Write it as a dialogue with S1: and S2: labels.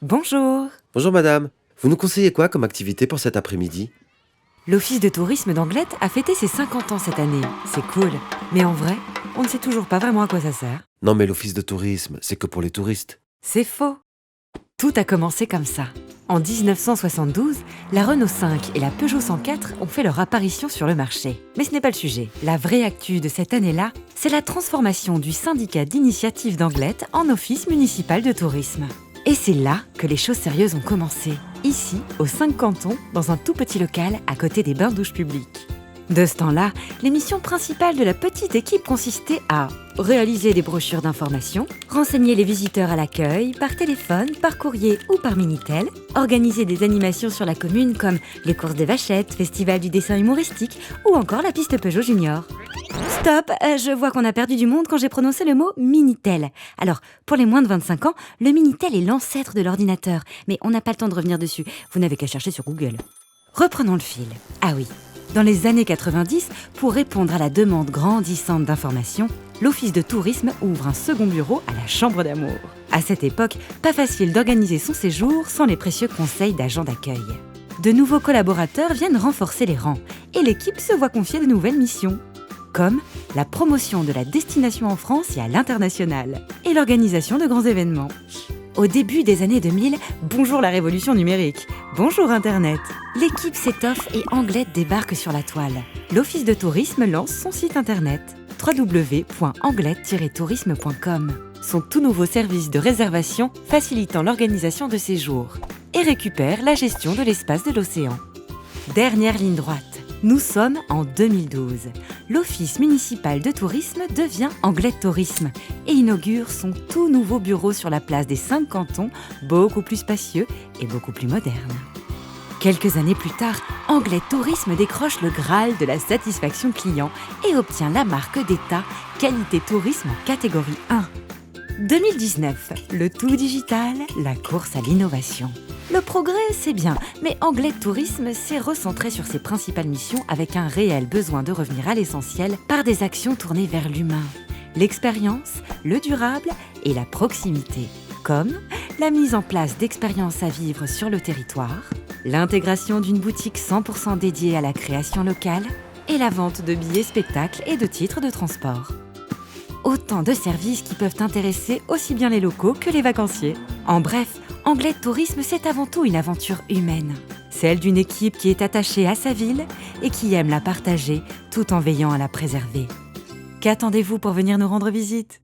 S1: Bonjour.
S2: Bonjour madame, vous nous conseillez quoi comme activité pour cet après-midi?
S1: L'Office de tourisme d'Anglet a fêté ses 50 ans cette année. C'est cool. Mais en vrai, on ne sait toujours pas vraiment à quoi ça sert.
S2: Non mais l'office de tourisme, c'est que pour les touristes.
S1: C'est faux. Tout a commencé comme ça. En 1972, la Renault 5 et la Peugeot 104 ont fait leur apparition sur le marché. Mais ce n'est pas le sujet. La vraie actu de cette année-là, c'est la transformation du syndicat d'initiative d'Anglet en office municipal de tourisme. Et c'est là que les choses sérieuses ont commencé. Ici, aux 5 cantons, dans un tout petit local à côté des bains-douches publics. De ce temps-là, les missions principales de la petite équipe consistaient à réaliser des brochures d'information, renseigner les visiteurs à l'accueil, par téléphone, par courrier ou par Minitel, organiser des animations sur la commune comme les courses des vachettes, festival du dessin humoristique ou encore la piste Peugeot Junior. Stop, je vois qu'on a perdu du monde quand j'ai prononcé le mot Minitel. Alors, pour les moins de 25 ans, le Minitel est l'ancêtre de l'ordinateur, mais on n'a pas le temps de revenir dessus, vous n'avez qu'à chercher sur Google. Reprenons le fil. Ah oui. Dans les années 90, pour répondre à la demande grandissante d'informations, l'Office de tourisme ouvre un second bureau à la Chambre d'amour. À cette époque, pas facile d'organiser son séjour sans les précieux conseils d'agents d'accueil. De nouveaux collaborateurs viennent renforcer les rangs et l'équipe se voit confier de nouvelles missions, comme la promotion de la destination en France et à l'international et l'organisation de grands événements. Au début des années 2000, bonjour la révolution numérique, bonjour Internet. L'équipe s'étoffe et Anglet débarque sur la toile. L'Office de tourisme lance son site internet www.anglet-tourisme.com, son tout nouveau service de réservation facilitant l'organisation de séjours, et récupère la gestion de l'espace de l'océan. Dernière ligne droite. Nous sommes en 2012. L'Office municipal de tourisme devient Anglet Tourisme et inaugure son tout nouveau bureau sur la place des 5 cantons, beaucoup plus spacieux et beaucoup plus moderne. Quelques années plus tard, Anglet Tourisme décroche le Graal de la satisfaction client et obtient la marque d'État Qualité Tourisme en catégorie 1. 2019, le tout digital, la course à l'innovation. Le progrès, c'est bien, mais Anglet Tourisme s'est recentré sur ses principales missions avec un réel besoin de revenir à l'essentiel par des actions tournées vers l'humain, l'expérience, le durable et la proximité, comme la mise en place d'expériences à vivre sur le territoire, l'intégration d'une boutique 100% dédiée à la création locale et la vente de billets spectacles et de titres de transport. Autant de services qui peuvent intéresser aussi bien les locaux que les vacanciers. En bref, Anglet Tourisme, c'est avant tout une aventure humaine. Celle d'une équipe qui est attachée à sa ville et qui aime la partager tout en veillant à la préserver. Qu'attendez-vous pour venir nous rendre visite ?